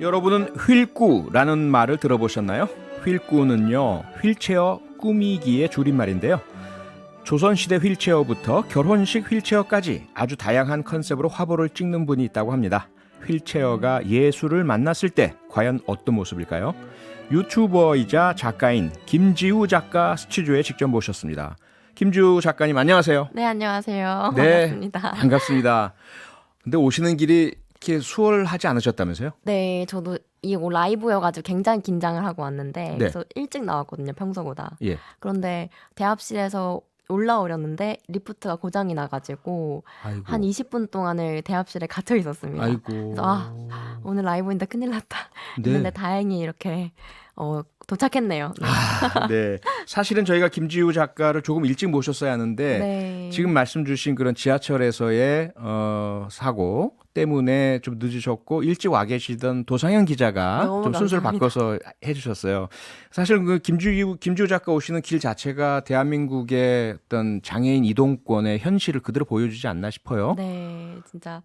여러분은 휠꾸라는 말을 들어보셨나요? 휠꾸는요, 휠체어 꾸미기의 줄임말인데요. 조선시대 휠체어부터 결혼식 휠체어까지 아주 다양한 컨셉으로 화보를 찍는 분이 있다고 합니다. 휠체어가 예술을 만났을 때 과연 어떤 모습일까요? 유튜버이자 작가인 김지우 작가 스튜디오에 직접 모셨습니다. 김지우 작가님 안녕하세요. 네, 안녕하세요. 네, 반갑습니다. 반갑습니다. 근데 오시는 길이 이렇게 수월하지 않으셨다면서요? 네, 저도 이거 라이브여가지고 굉장히 긴장을 하고 왔는데 네. 그래서 일찍 나왔거든요, 평소보다. 예. 그런데 대합실에서 올라오려는데 리프트가 고장이 나가지고 아이고. 한 20분 동안을 대합실에 갇혀 있었습니다. 아이고. 그래서 오늘 라이브인데 큰일 났다 했는데 다행히 이렇게 도착했네요. 네. 네. 사실은 저희가 김지우 작가를 조금 일찍 모셨어야 하는데 네. 지금 말씀 주신 그런 지하철에서의 사고 때문에 좀 늦으셨고 일찍 와 계시던 도상현 기자가 너무 좀 순서를 감사합니다. 바꿔서 해주셨어요. 사실 그 김지우 작가 오시는 길 자체가 대한민국의 어떤 장애인 이동권의 현실을 그대로 보여주지 않나 싶어요. 네, 진짜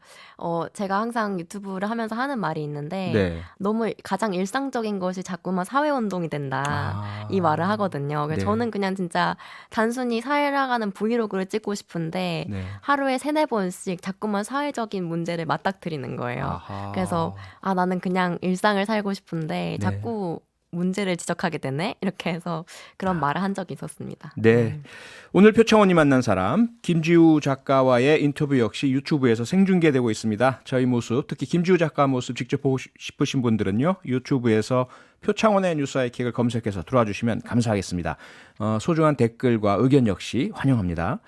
제가 항상 유튜브를 하면서 하는 말이 있는데 네. 너무 가장 일상적인 것이 자꾸만 사회운동이 된다 아. 이 말을 하거든요. 그래서 네. 저는 그냥 진짜 단순히 살아가는 브이로그를 찍고 싶은데 네. 하루에 3-4번씩 자꾸만 사회적인 문제를 맞닥뜨리는 거예요. 아하. 그래서 나는 그냥 일상을 살고 싶은데 네. 자꾸 문제를 지적하게 되네? 이렇게 해서 그런 말을 한 적이 있었습니다. 네. 오늘 표창원이 만난 사람 김지우 작가와의 인터뷰 역시 유튜브에서 생중계되고 있습니다. 저희 모습, 특히 김지우 작가 모습 직접 보고 싶으신 분들은요, 유튜브에서 표창원의 뉴스 하이킥을 검색해서 들어와 주시면 감사하겠습니다. 소중한 댓글과 의견 역시 환영합니다.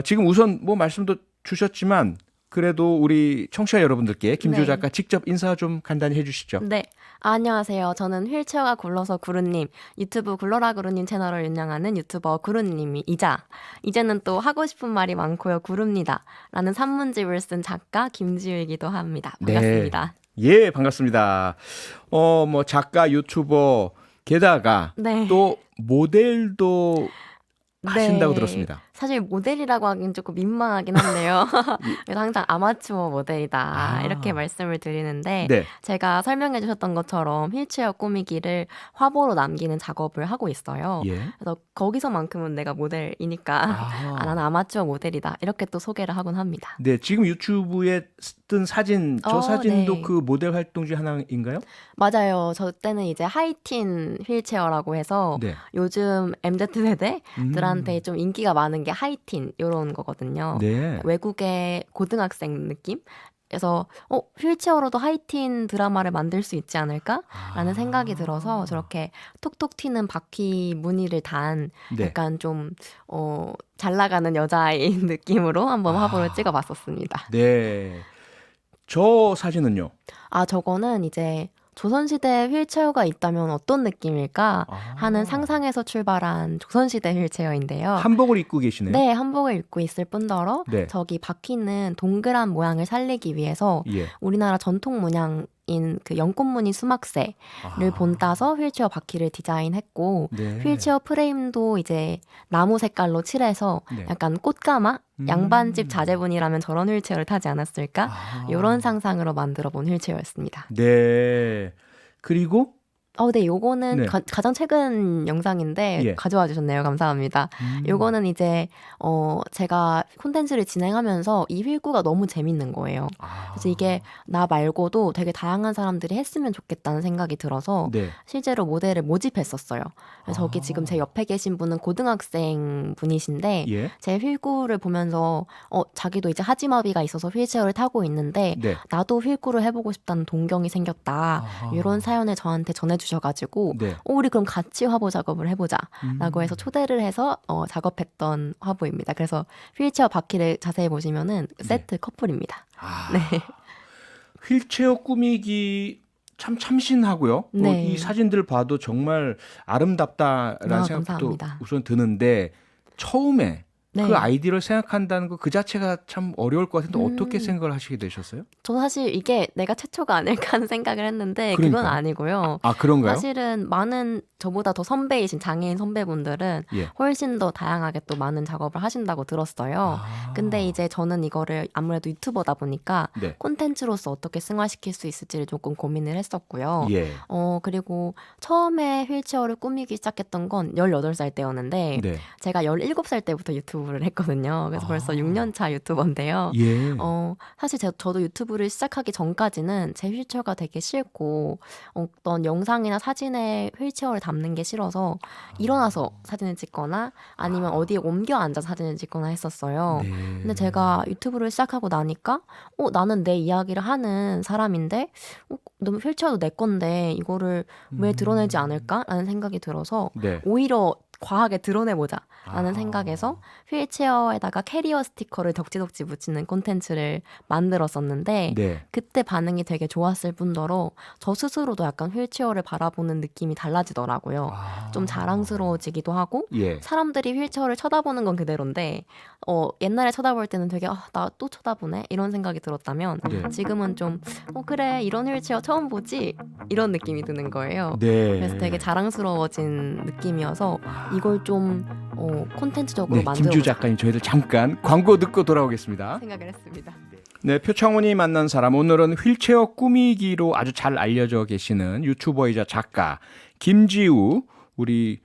지금 우선 뭐 말씀도 주셨지만 그래도 우리 청취자 여러분들께 김지우 네. 작가 직접 인사 좀 간단히 해주시죠. 네. 안녕하세요. 저는 휠체어가 굴러서 구루님, 유튜브 굴러라 구루님 채널을 운영하는 유튜버 구루님이자 이제는 또 하고 싶은 말이 많고요, 구릅니다 라는 산문집을 쓴 작가 김지우이기도 합니다. 반갑습니다. 네. 예, 반갑습니다. 뭐 작가, 유튜버, 게다가 네. 또 모델도 하신다고 들었습니다. 사실 모델이라고 하긴 조금 민망하긴 한데요. 그래서 항상 아마추어 모델이다 이렇게 말씀을 드리는데 네. 제가 설명해 주셨던 것처럼 휠체어 꾸미기를 화보로 남기는 작업을 하고 있어요. 예. 그래서 거기서만큼은 내가 모델이니까 나는 아마추어 모델이다 이렇게 또 소개를 하곤 합니다. 네, 지금 유튜브에 뜬 사진, 저 사진도 네. 그 모델 활동 중 하나인가요? 맞아요. 저 때는 이제 하이틴 휠체어라고 해서 네. 요즘 MZ세대들한테 좀 인기가 많은 게 하이틴 이런 거거든요. 네. 외국의 고등학생 느낌? 그래서 휠체어로도 하이틴 드라마를 만들 수 있지 않을까라는 생각이 들어서 저렇게 톡톡 튀는 바퀴 무늬를 단 네. 약간 좀 잘 나가는 여자아이 느낌으로 한번 화보를 찍어봤었습니다. 네. 저 사진은요? 저거는 이제 조선시대 휠체어가 있다면 어떤 느낌일까 하는 상상에서 출발한 조선시대 휠체어인데요. 한복을 입고 계시네요. 네, 한복을 입고 있을 뿐더러 네. 저기 바퀴는 동그란 모양을 살리기 위해서 예. 우리나라 전통 문양인 그 연꽃무늬 수막새를 본따서 휠체어 바퀴를 디자인했고 네. 휠체어 프레임도 이제 나무 색깔로 칠해서 네. 약간 꽃가마? 양반집 자제분이라면 저런 휠체어를 타지 않았을까? 이런 상상으로 만들어 본 휠체어였습니다. 네. 그리고 네, 요거는 네. 가장 최근 영상인데 예. 가져와 주셨네요. 감사합니다. 요거는 이제 제가 콘텐츠를 진행하면서 이 휠구가 너무 재밌는 거예요. 그래서 이게 나 말고도 되게 다양한 사람들이 했으면 좋겠다는 생각이 들어서 네. 실제로 모델을 모집했었어요. 그래서 저기 지금 제 옆에 계신 분은 고등학생 분이신데 예. 제 휠구를 보면서 자기도 이제 하지마비가 있어서 휠체어를 타고 있는데 네. 나도 휠구를 해보고 싶다는 동경이 생겼다. 이런 사연을 저한테 전해주셔가지고 네. 우리 그럼 같이 화보 작업을 해보자 라고 해서 초대를 해서 작업했던 화보입니다. 그래서 휠체어 바퀴를 자세히 보시면은 세트 커플입니다. 네. 휠체어 꾸미기 참 참신하고요. 네. 이 사진들 봐도 정말 아름답다라는 생각도 감사합니다. 우선 드는데 처음에 네. 그 아이디어를 생각한다는 거 그 자체가 참 어려울 것 같은데 어떻게 음. 생각을 하시게 되셨어요? 저 사실 이게 내가 최초가 아닐까 하는 생각을 했는데 그건 그러니까요. 아니고요. 아, 그런가요? 사실은 많은 저보다 더 선배이신 장애인 선배분들은 예. 훨씬 더 다양하게 또 많은 작업을 하신다고 들었어요. 아. 근데 이제 저는 이거를 아무래도 유튜버다 보니까 네. 콘텐츠로서 어떻게 승화시킬 수 있을지를 조금 고민을 했었고요. 예. 그리고 처음에 휠체어를 꾸미기 시작했던 건 18살 때였는데 네. 제가 17살 때부터 유튜브를 했거든요. 그래서 벌써 아. 6년 차 유튜버인데요. 예. 사실 저도 유튜브를 시작하기 전까지는 제 휠체어가 되게 싫고 어떤 영상이나 사진에 휠체어를 담는 게 싫어서 일어나서 사진을 찍거나 아니면 어디에 옮겨 앉아서 사진을 찍거나 했었어요. 네. 근데 제가 유튜브를 시작하고 나니까 나는 내 이야기를 하는 사람인데 너무 휠체어도 내 건데 이거를 왜 드러내지 않을까라는 생각이 들어서 네. 오히려 과하게 드러내보자라는 아. 생각에서 휠체어에다가 캐리어 스티커를 덕지덕지 붙이는 콘텐츠를 만들었었는데 네. 그때 반응이 되게 좋았을 뿐더러 저 스스로도 약간 휠체어를 바라보는 느낌이 달라지더라고요. 아. 좀 자랑스러워지기도 하고 예. 사람들이 휠체어를 쳐다보는 건 그대로인데 옛날에 쳐다볼 때는 되게 나 또 쳐다보네 이런 생각이 들었다면 네. 지금은 좀 그래 이런 휠체어 처음 보지 이런 느낌이 드는 거예요. 네. 그래서 되게 자랑스러워진 느낌이어서 이걸 좀 콘텐츠적으로 네, 김주 만들어보자 작가님 저희들 잠깐 광고 듣고 돌아오겠습니다. 생각을 했습니다. 네, 표창원이 만난 사람 오늘은 휠체어 꾸미기로 아주 잘 알려져 계시는 유튜버이자 작가 김지우 우리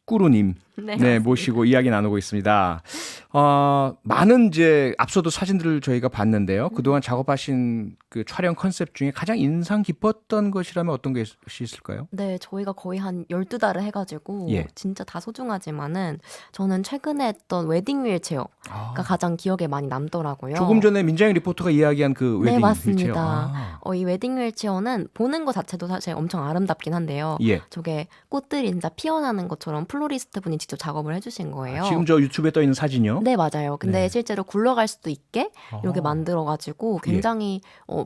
꾸루님 네, 네, 모시고 이야기 나누고 있습니다. 많은 이제 앞서도 사진들을 저희가 봤는데요. 그동안 작업하신 그 촬영 컨셉 중에 가장 인상 깊었던 것이라면 어떤 것이 있을까요? 네, 저희가 거의 한 12달을 해가지고 예. 진짜 다 소중하지만은 저는 최근에 했던 웨딩 휠체어가 가장 기억에 많이 남더라고요. 조금 전에 민장희 리포터가 이야기한 그 웨딩 네, 휠체어. 맞습니다. 이 웨딩 휠체어는 보는 것 자체도 사실 엄청 아름답긴 한데요. 예. 저게 꽃들이 진짜 피어나는 것처럼 플로리스트 분이 직접 작업을 해주신 거예요. 지금 저 유튜브에 떠 있는 사진이요? 네, 맞아요. 근데 네. 실제로 굴러갈 수도 있게 이렇게 만들어가지고 굉장히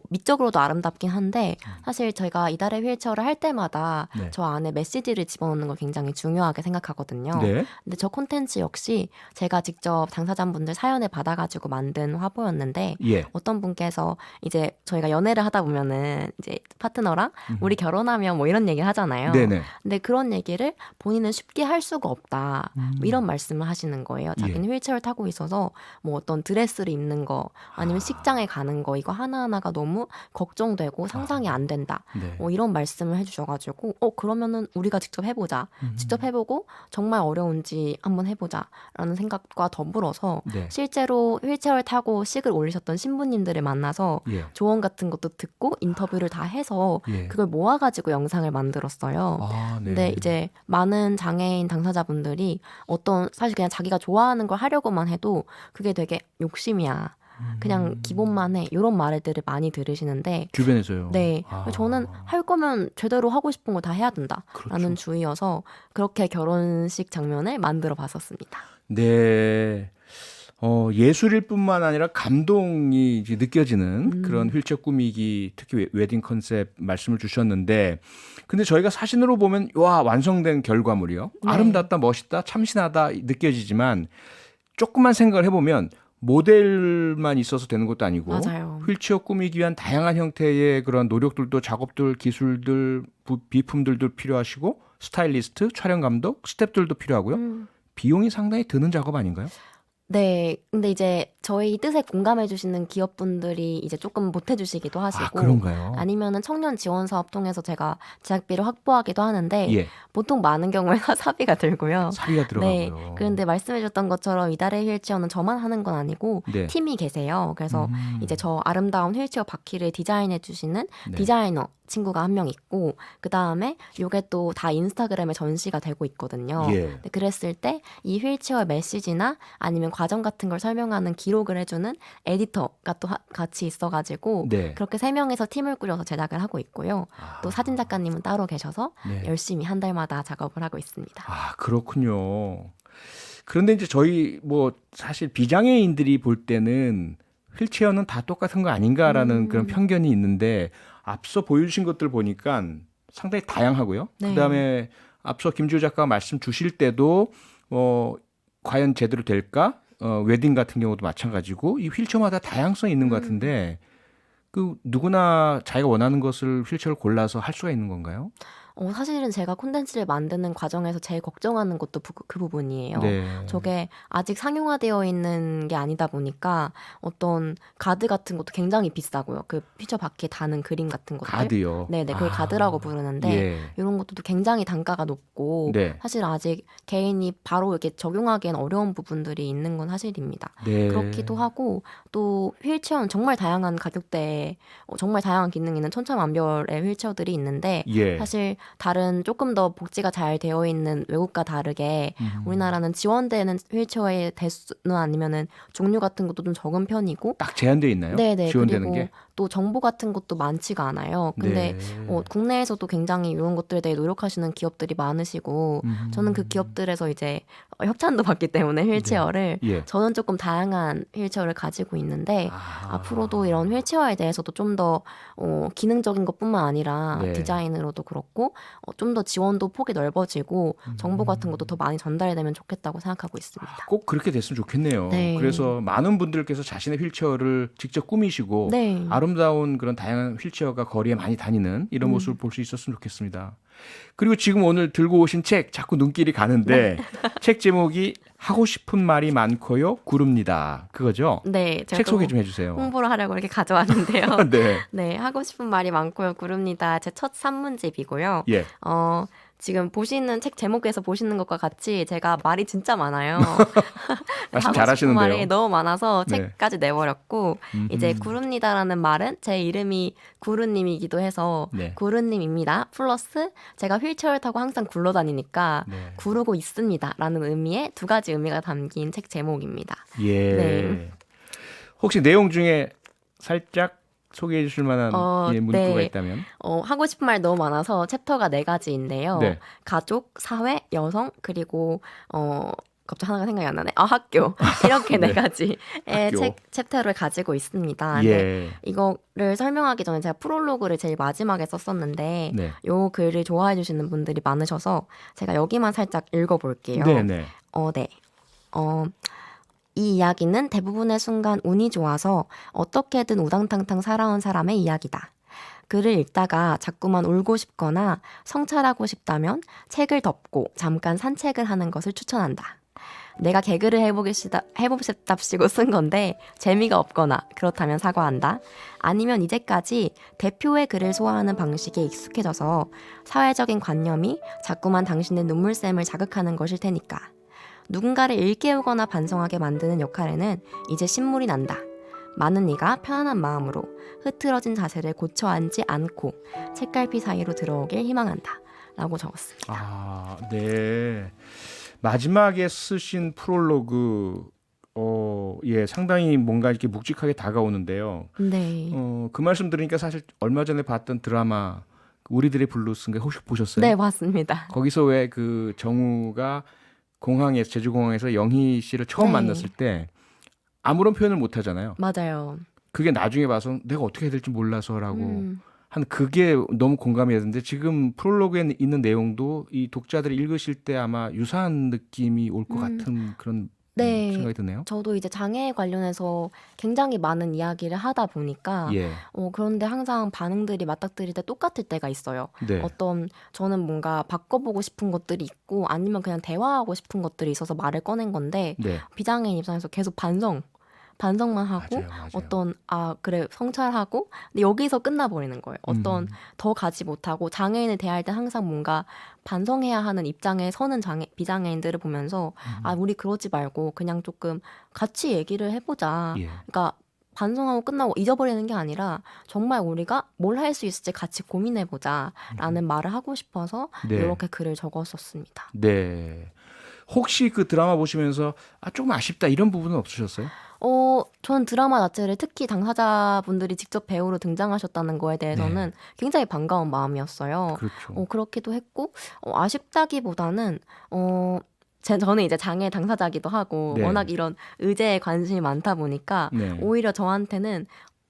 미적으로도 아름답긴 한데 사실 제가 이달의 휠체어를 할 때마다 네. 저 안에 메시지를 집어넣는 걸 굉장히 중요하게 생각하거든요. 네. 근데 저 콘텐츠 역시 제가 직접 당사자분들 사연을 받아가지고 만든 화보였는데 예. 어떤 분께서 이제 저희가 연애를 하다 보면은 이제 파트너랑 우리 결혼하면 뭐 이런 얘기를 하잖아요. 네네. 근데 그런 얘기를 본인은 쉽게 할 수가 없다. 뭐 이런 말씀을 하시는 거예요. 자기는 휠체어를 타고 있어서 뭐 어떤 드레스를 입는 거 아니면 식장에 가는 거 이거 하나하나가 너무 걱정되고 상상이 안 된다. 네. 뭐 이런 말씀을 해주셔가지고 그러면은 우리가 직접 해보자. 직접 해보고 정말 어려운지 한번 해보자라는 생각과 더불어서 네. 실제로 휠체어를 타고 식을 올리셨던 신부님들을 만나서 예. 조언 같은 것도 듣고 인터뷰를 다 해서 예. 그걸 모아가지고 영상을 만들었어요. 네. 근데 이제 많은 장애인 당사자분들이 사실 그냥 자기가 좋아하는 걸 하려고만 해도 그게 되게 욕심이야. 그냥 기본만 해. 이런 말들을 많이 들으시는데 주변에서요. 네. 저는 할 거면 제대로 하고 싶은 걸 다 해야 된다. 라는 그렇죠. 주의여서 그렇게 결혼식 장면을 만들어 봤었습니다. 네. 예술일 뿐만 아니라 감동이 이제 느껴지는 그런 휠체어 꾸미기 특히 웨딩 컨셉 말씀을 주셨는데 근데 저희가 사진으로 보면 와 완성된 결과물이요. 네. 아름답다 멋있다 참신하다 느껴지지만 조금만 생각을 해보면 모델만 있어서 되는 것도 아니고 맞아요. 휠체어 꾸미기 위한 다양한 형태의 그런 노력들도 작업들 기술들 비품들도 필요하시고 스타일리스트 촬영 감독 스태프들도 필요하고요. 비용이 상당히 드는 작업 아닌가요? 네. 근데 이제 저희 뜻에 공감해 주시는 기업분들이 이제 조금 보태 주시기도 하시고 그런가요? 아니면은 청년 지원 사업 통해서 제가 제작비를 확보하기도 하는데 예. 보통 많은 경우에 사비가 들고요. 사비가 들어가고요. 네. 그런데 말씀해 줬던 것처럼 이달의 휠체어는 저만 하는 건 아니고 네. 팀이 계세요. 그래서 이제 저 아름다운 휠체어 바퀴를 디자인해 주시는 네. 디자이너 친구가 한 명 있고 그다음에 요게 또 다 인스타그램에 전시가 되고 있거든요. 예. 근데 그랬을 때 이 휠체어 메시지나 아니면 과정 같은 걸 설명하는 기록을 해주는 에디터가 또 같이 있어가지고 네. 그렇게 3명에서 팀을 꾸려서 제작을 하고 있고요. 또 사진 작가님은 따로 계셔서 네. 열심히 한 달마다 작업을 하고 있습니다. 그렇군요. 그런데 이제 저희 뭐 사실 비장애인들이 볼 때는 휠체어는 다 똑같은 거 아닌가라는 그런 편견이 있는데 앞서 보여주신 것들 보니까 상당히 다양하고요. 네. 그다음에 앞서 김지우 작가가 말씀 주실 때도 과연 제대로 될까? 웨딩 같은 경우도 마찬가지고 이 휠체어마다 다양성이 있는 것 같은데 그 누구나 자기가 원하는 것을 휠체어를 골라서 할 수가 있는 건가요? 사실은 제가 콘텐츠를 만드는 과정에서 제일 걱정하는 것도 그 부분이에요. 네. 저게 아직 상용화되어 있는 게 아니다 보니까 어떤 가드 같은 것도 굉장히 비싸고요. 그 피처 바퀴에 다는 그림 같은 것들. 가드요. 네네, 그걸 가드라고 부르는데 예. 이런 것도 굉장히 단가가 높고 네. 사실 아직 개인이 바로 이렇게 적용하기엔 어려운 부분들이 있는 건 사실입니다. 네. 그렇기도 하고 또 휠체어는 정말 다양한 가격대에 정말 다양한 기능이 있는 천차만별의 휠체어들이 있는데 예. 사실 다른 조금 더 복지가 잘 되어 있는 외국과 다르게 우리나라는 지원되는 휠체어의 대수는 아니면은 종류 같은 것도 좀 적은 편이고 딱 제한되어 있나요? 네네. 지원되는 그리고 게? 또 정보 같은 것도 많지가 않아요. 근데 네. 국내에서도 굉장히 이런 것들에 대해 노력하시는 기업들이 많으시고 저는 그 기업들에서 이제 협찬도 받기 때문에 휠체어를 예. 저는 조금 다양한 휠체어를 가지고 있는데 앞으로도 이런 휠체어에 대해서도 좀 더 기능적인 것뿐만 아니라 네. 디자인으로도 그렇고 좀 더 지원도 폭이 넓어지고 정보 같은 것도 더 많이 전달되면 좋겠다고 생각하고 있습니다. 꼭 그렇게 됐으면 좋겠네요. 네. 그래서 많은 분들께서 자신의 휠체어를 직접 꾸미시고 네. 아름다운 그런 다양한 휠체어가 거리에 많이 다니는 이런 모습을 볼 수 있었으면 좋겠습니다. 그리고 지금 오늘 들고 오신 책 자꾸 눈길이 가는데 책 제목이 하고 싶은 말이 많고요 구릅니다. 그거죠? 네, 제가 책 소개 또 좀 해주세요. 홍보를 하려고 이렇게 가져왔는데요. 네. 네, 하고 싶은 말이 많고요. 구릅니다. 제 첫 산문집이고요. 예. 지금 보시는 책 제목에서 보시는 것과 같이 제가 말이 진짜 많아요. 말씀 하고 싶은 잘하시는데요. 말이 너무 많아서 네. 책까지 내버렸고 이제 구릅니다라는 말은 제 이름이 구루님이기도 해서 네. 구루님입니다. 플러스 제가 휠체어를 타고 항상 굴러다니니까 네. 구르고 있습니다라는 의미의 두 가지 의미가 담긴 책 제목입니다. 예. 네. 혹시 내용 중에 살짝 소개해 주실 만한 문구가 네. 있다면? 하고 싶은 말 너무 많아서 챕터가 4가지인데요. 네. 가족, 사회, 여성, 그리고 갑자기 하나가 생각이 안 나네. 학교. 이렇게 네. 4가지의 학교. 챕터를 가지고 있습니다. 예. 이거를 설명하기 전에 제가 프롤로그를 제일 마지막에 썼었는데 네. 요 글을 좋아해 주시는 분들이 많으셔서 제가 여기만 살짝 읽어볼게요. 네네. 네. 이 이야기는 대부분의 순간 운이 좋아서 어떻게든 우당탕탕 살아온 사람의 이야기다. 글을 읽다가 자꾸만 울고 싶거나 성찰하고 싶다면 책을 덮고 잠깐 산책을 하는 것을 추천한다. 내가 개그를 해보겠답시고 쓴 건데 재미가 없거나 그렇다면 사과한다. 아니면 이제까지 대표의 글을 소화하는 방식에 익숙해져서 사회적인 관념이 자꾸만 당신의 눈물샘을 자극하는 것일 테니까. 누군가를 일깨우거나 반성하게 만드는 역할에는 이제 신물이 난다. 많은 이가 편안한 마음으로 흐트러진 자세를 고쳐 앉지 않고 책갈피 사이로 들어오길 희망한다. 라고 적었습니다. 네. 마지막에 쓰신 프롤로그, 예, 상당히 뭔가 이렇게 묵직하게 다가오는데요. 네. 그 말씀 들으니까 사실 얼마 전에 봤던 드라마, 우리들의 블루스인가 혹시 보셨어요? 네, 맞습니다. 거기서 왜 그 정우가 공항에서, 제주공항에서 영희 씨를 처음 네. 만났을 때 아무런 표현을 못 하잖아요. 맞아요. 그게 나중에 봐서 내가 어떻게 해야 될지 몰라서라고 한 그게 너무 공감이 되는데 지금 프롤로그에 있는 내용도 이 독자들이 읽으실 때 아마 유사한 느낌이 올 것 같은 그런 네. 생각이 드네요. 저도 이제 장애에 관련해서 굉장히 많은 이야기를 하다 보니까 예. 그런데 항상 반응들이 맞닥뜨릴 때 똑같을 때가 있어요. 네. 저는 뭔가 바꿔보고 싶은 것들이 있고 아니면 그냥 대화하고 싶은 것들이 있어서 말을 꺼낸 건데 네. 비장애인 입장에서 계속 반성만 하고 맞아요. 그래 성찰하고 근데 여기서 끝나버리는 거예요. 더 가지 못하고 장애인을 대할 때 항상 뭔가 반성해야 하는 입장에 서는 비장애인들을 보면서 우리 그러지 말고 그냥 조금 같이 얘기를 해보자. 예. 그러니까 반성하고 끝나고 잊어버리는 게 아니라 정말 우리가 뭘 할 수 있을지 같이 고민해보자라는 말을 하고 싶어서 네. 이렇게 글을 적었었습니다. 네. 혹시 그 드라마 보시면서 조금 아쉽다 이런 부분은 없으셨어요? 전 드라마 자체를 특히 당사자분들이 직접 배우로 등장하셨다는 거에 대해서는 굉장히 반가운 마음이었어요. 그렇죠. 그렇기도 했고, 아쉽다기보다는, 저는 이제 장애 당사자기도 하고, 네. 워낙 이런 의제에 관심이 많다 보니까, 네. 오히려 저한테는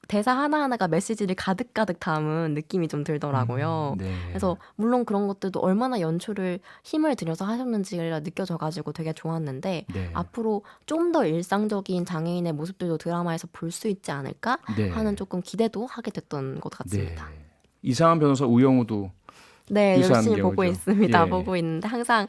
대사 하나하나가 메시지를 가득가득 담은 느낌이 좀 들더라고요. 네. 그래서 물론 그런 것들도 얼마나 연출을 힘을 들여서 하셨는지가 느껴져가지고 되게 좋았는데 네. 앞으로 좀 더 일상적인 장애인의 모습들도 드라마에서 볼 수 있지 않을까 네. 하는 조금 기대도 하게 됐던 것 같습니다. 네. 이상한 변호사 우영우도 네, 유사한 열심히 보고 경우죠. 있습니다. 예. 보고 있는데 항상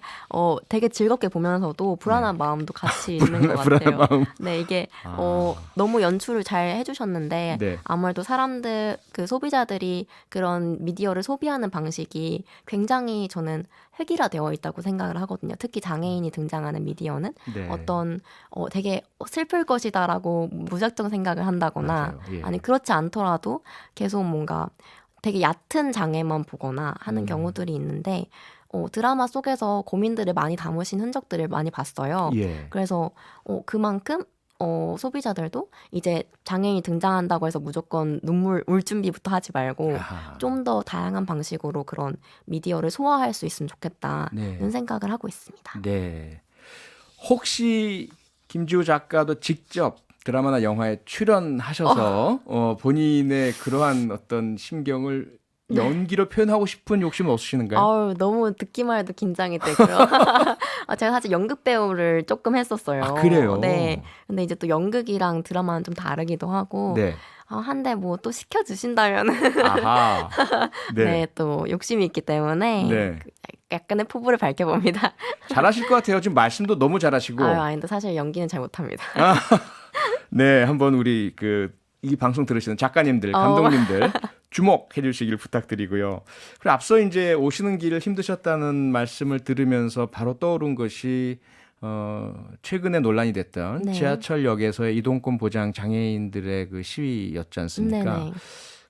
되게 즐겁게 보면서도 불안한 마음도 같이 있는 것 불안한 같아요. 마음. 네, 이게 아. 너무 연출을 잘 해주셨는데 네. 아무래도 사람들 그 소비자들이 그런 미디어를 소비하는 방식이 굉장히 저는 획일화되어 있다고 생각을 하거든요. 특히 장애인이 등장하는 미디어는 네. 어떤 되게 슬플 것이다라고 무작정 생각을 한다거나 맞아요. 예. 아니 그렇지 않더라도 계속 뭔가 되게 얕은 장애만 보거나 하는 경우들이 있는데 드라마 속에서 고민들을 많이 담으신 흔적들을 많이 봤어요. 예. 그래서 그만큼 소비자들도 이제 장애인이 등장한다고 해서 무조건 눈물 울 준비부터 하지 말고 아하. 좀 더 다양한 방식으로 그런 미디어를 소화할 수 있으면 좋겠다는 네. 생각을 하고 있습니다. 네. 혹시 김지호 작가도 직접 드라마나 영화에 출연하셔서 본인의 그러한 어떤 심경을 연기로 표현하고 싶은 욕심은 없으시는가요? 아우, 너무 듣기만 해도 긴장이 되고요. 제가 사실 연극 배우를 조금 했었어요. 아, 그래요? 네. 근데 이제 또 연극이랑 드라마는 좀 다르기도 하고 네. 한데 뭐 또 시켜주신다면 아하. 네. 네. 또 욕심이 있기 때문에 네. 약간의 포부를 밝혀봅니다. 잘하실 것 같아요. 지금 말씀도 너무 잘하시고. 아닌데 사실 연기는 잘 못합니다. 네, 한번 우리 이 방송 들으시는 작가님들, 감독님들 주목해 주시길 부탁드리고요. 그리고 앞서 이제 오시는 길 힘드셨다는 말씀을 들으면서 바로 떠오른 것이 최근에 논란이 됐던 네. 지하철역에서의 이동권 보장 장애인들의 그 시위였지 않습니까? 네네.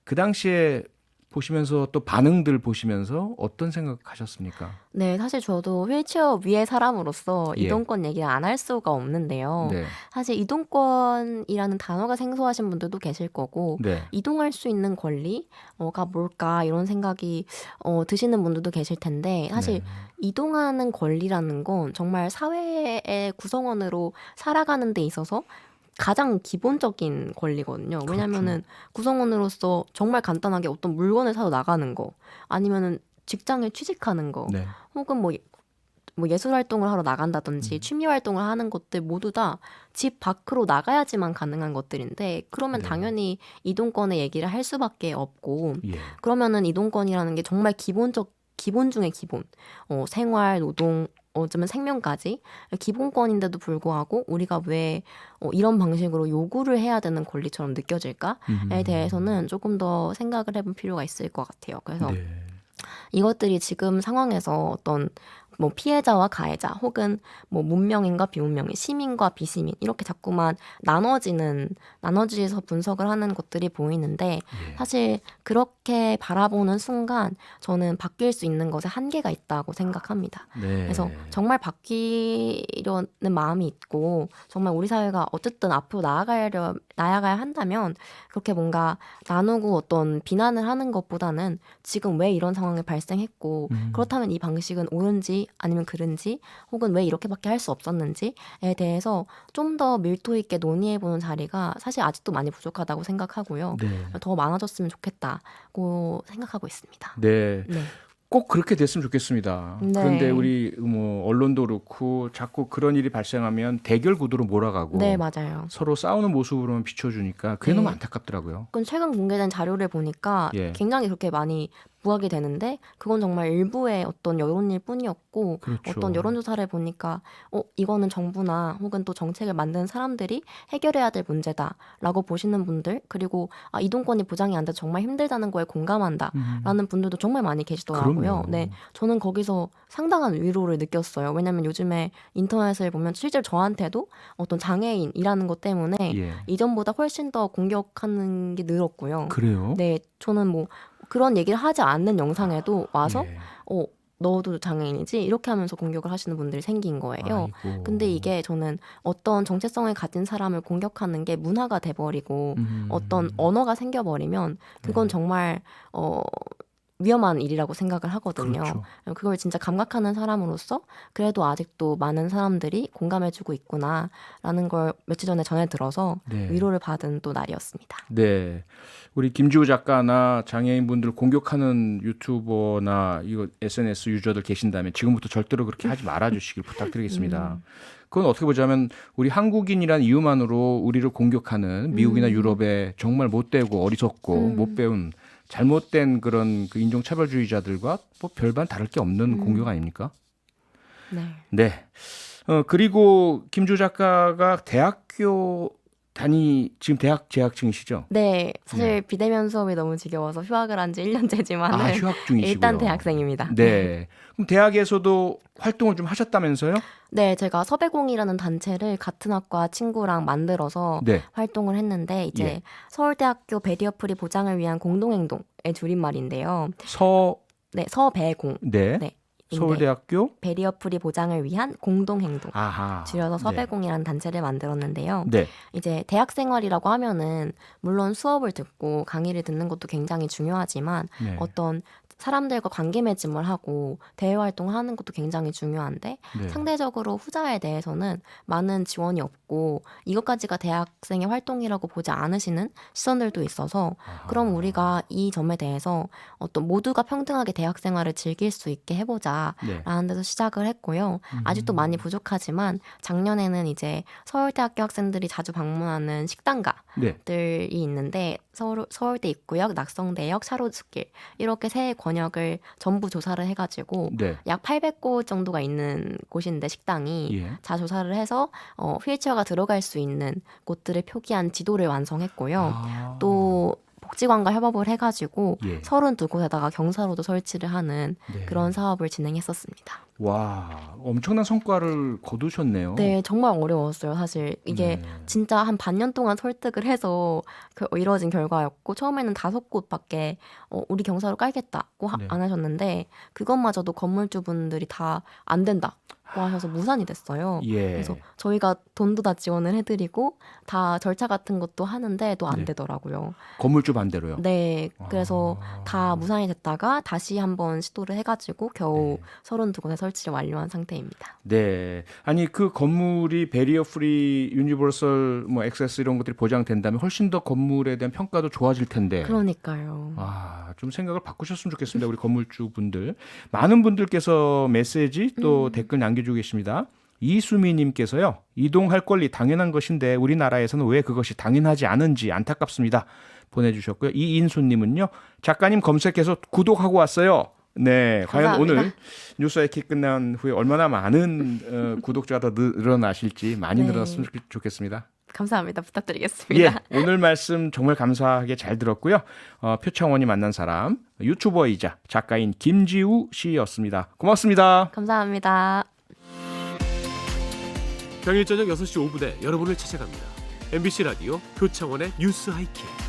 그 당시에 보시면서 또 반응들 보시면서 어떤 생각하셨습니까? 네, 사실 저도 휠체어 위의 사람으로서 예. 이동권 얘기를 안 할 수가 없는데요. 네. 사실 이동권이라는 단어가 생소하신 분들도 계실 거고 네. 이동할 수 있는 권리가 뭘까 이런 생각이 드시는 분들도 계실 텐데 사실 네. 이동하는 권리라는 건 정말 사회의 구성원으로 살아가는 데 있어서 가장 기본적인 권리거든요. 왜냐면은 구성원으로서 정말 간단하게 어떤 물건을 사러 나가는 거 아니면은 직장에 취직하는 거 네. 혹은 뭐 예술 활동을 하러 나간다든지 취미 활동을 하는 것들 모두 다 집 밖으로 나가야지만 가능한 것들인데 그러면 네. 당연히 이동권의 얘기를 할 수밖에 없고 예. 그러면은 이동권이라는 게 정말 기본 중에 기본 생활, 노동 어쩌면 생명까지 기본권인데도 불구하고 우리가 왜 이런 방식으로 요구를 해야 되는 권리처럼 느껴질까에 대해서는 조금 더 생각을 해볼 필요가 있을 것 같아요. 그래서 네. 이것들이 지금 상황에서 어떤 뭐 피해자와 가해자 혹은 뭐 문명인과 비문명인, 시민과 비시민 이렇게 자꾸만 나눠지서 분석을 하는 것들이 보이는데 예. 사실 그렇게 바라보는 순간 저는 바뀔 수 있는 것에 한계가 있다고 생각합니다. 네. 그래서 정말 바뀌려는 마음이 있고 정말 우리 사회가 어쨌든 앞으로 나아가야 한다면 그렇게 뭔가 나누고 어떤 비난을 하는 것보다는 지금 왜 이런 상황이 발생했고 그렇다면 이 방식은 옳은지 아니면 그른지 혹은 왜 이렇게밖에 할 수 없었는지에 대해서 좀 더 밀도 있게 논의해보는 자리가 사실 아직도 많이 부족하다고 생각하고요. 네. 더 많아졌으면 좋겠다고 생각하고 있습니다. 네. 네. 꼭 그렇게 됐으면 좋겠습니다. 네. 그런데 우리 언론도 그렇고 자꾸 그런 일이 발생하면 대결 구도로 몰아가고 네, 맞아요. 서로 싸우는 모습으로만 비춰주니까 그게 네. 너무 안타깝더라고요. 그건 최근 공개된 자료를 보니까 예. 굉장히 그렇게 많이 부각이 되는데 그건 정말 일부의 어떤 여론일 뿐이었고 그렇죠. 어떤 여론조사를 보니까 이거는 정부나 혹은 또 정책을 만드는 사람들이 해결해야 될 문제다라고 보시는 분들 그리고 이동권이 보장이 안 돼서 정말 힘들다는 거에 공감한다라는 분들도 정말 많이 계시더라고요. 그럼요. 네, 저는 거기서 상당한 위로를 느꼈어요. 왜냐하면 요즘에 인터넷을 보면 실제로 저한테도 어떤 장애인이라는 것 때문에 예. 이전보다 훨씬 더 공격하는 게 늘었고요. 그래요? 네, 저는 뭐 그런 얘기를 하지 않는 영상에도 와서 예. 너도 장애인이지? 이렇게 하면서 공격을 하시는 분들이 생긴 거예요. 아이고. 근데 이게 저는 어떤 정체성을 가진 사람을 공격하는 게 문화가 돼버리고 어떤 언어가 생겨버리면 그건 정말 위험한 일이라고 생각을 하거든요. 그렇죠. 그걸 진짜 감각하는 사람으로서 그래도 아직도 많은 사람들이 공감해주고 있구나라는 걸 며칠 전에 전해 들어서 네. 위로를 받은 또 날이었습니다. 네. 우리 김지우 작가나 장애인분들 공격하는 유튜버나 이거 SNS 유저들 계신다면 지금부터 절대로 그렇게 하지 말아 주시길 부탁드리겠습니다. 그건 어떻게 보자면 우리 한국인이란 이유만으로 우리를 공격하는 미국이나 유럽의 정말 못되고 어리석고 못 배운 잘못된 그런 그 인종차별주의자들과 뭐 별반 다를 게 없는 공격 아닙니까? 네. 네. 그리고 김지우 작가가 대학교 지금 대학 재학생이시죠? 네, 사실 비대면 수업이 너무 지겨워서 휴학을 한 지 1년째지만 아, 휴학 중이시고요. 일단 대학생입니다. 네. 그럼 대학에서도 활동을 좀 하셨다면서요? 네, 제가 서배공이라는 단체를 같은 학과 친구랑 만들어서 네. 활동을 했는데 이제 예. 서울대학교 배리어프리 보장을 위한 공동행동의 줄임말인데요. 네, 서배공. 네. 네. 서울대학교 배리어프리 보장을 위한 공동행동. 아하. 줄여서 서배공이라는 단체를 만들었는데요. 네. 이제 대학 생활이라고 하면은 물론 수업을 듣고 강의를 듣는 것도 굉장히 중요하지만 네. 어떤 사람들과 관계 맺음을 하고 대외 활동을 하는 것도 굉장히 중요한데 네. 상대적으로 후자에 대해서는 많은 지원이 없고 이것까지가 대학생의 활동이라고 보지 않으시는 시선들도 있어서 그럼 우리가 이 점에 대해서 어떤 모두가 평등하게 대학 생활을 즐길 수 있게 해보자 네. 라는 데서 시작을 했고요. 아직도 많이 부족하지만 작년에는 이제 서울대학교 학생들이 자주 방문하는 식당가 네. 들이 있는데 서울대 입구역, 낙성대역, 샤롯숲길 이렇게 세 권역을 전부 조사를 해가지고 네. 약 800곳 정도가 있는 곳인데 식당이 예. 다 조사를 해서 휠체어가 들어갈 수 있는 곳들을 표기한 지도를 완성했고요. 아. 또 복지관과 협업을 해가지고 예. 32곳에다가 경사로도 설치를 하는 네. 그런 사업을 진행했었습니다. 와, 엄청난 성과를 거두셨네요. 네, 정말 어려웠어요. 사실 이게 네. 진짜 한 반년 동안 설득을 해서 이루어진 결과였고 처음에는 5곳밖에 우리 경사로 깔겠다고 네. 안 하셨는데 그것마저도 건물주분들이 다 안 된다고 하셔서 무산이 됐어요. 예. 그래서 저희가 돈도 다 지원을 해드리고 다 절차 같은 것도 하는데 또 안 네. 되더라고요. 건물주 반대로요. 네, 그래서 아. 다 무산이 됐다가 다시 한번 시도를 해가지고 겨우 네. 32곳의 설치를 완료한 상태입니다. 네. 아니 그 건물이 베리어 프리 유니버설 뭐 액세스 이런 것들이 보장된다면 훨씬 더 건물에 대한 평가도 좋아질 텐데. 그러니까요. 아, 좀 생각을 바꾸셨으면 좋겠습니다. 우리 건물주 분들. 많은 분들께서 메시지 또 댓글 남겨주고 계십니다. 이수미님께서요. 이동할 권리 당연한 것인데 우리나라에서는 왜 그것이 당연하지 않은지 안타깝습니다. 보내주셨고요. 이인수님은요. 작가님 검색해서 구독하고 왔어요. 네, 과연 감사합니다. 오늘 뉴스아이키 끝난 후에 얼마나 많은 구독자가 더 늘어나실지 많이 네. 늘어났으면 좋겠습니다. 감사합니다. 부탁드리겠습니다. 예, 오늘 말씀 정말 감사하게 잘 들었고요. 표창원이 만난 사람 유튜버이자 작가인 김지우 씨였습니다. 고맙습니다. 감사합니다. 평일 저녁 6시 5분에 여러분을 찾아갑니다. MBC 라디오 표창원의 뉴스 하이킥.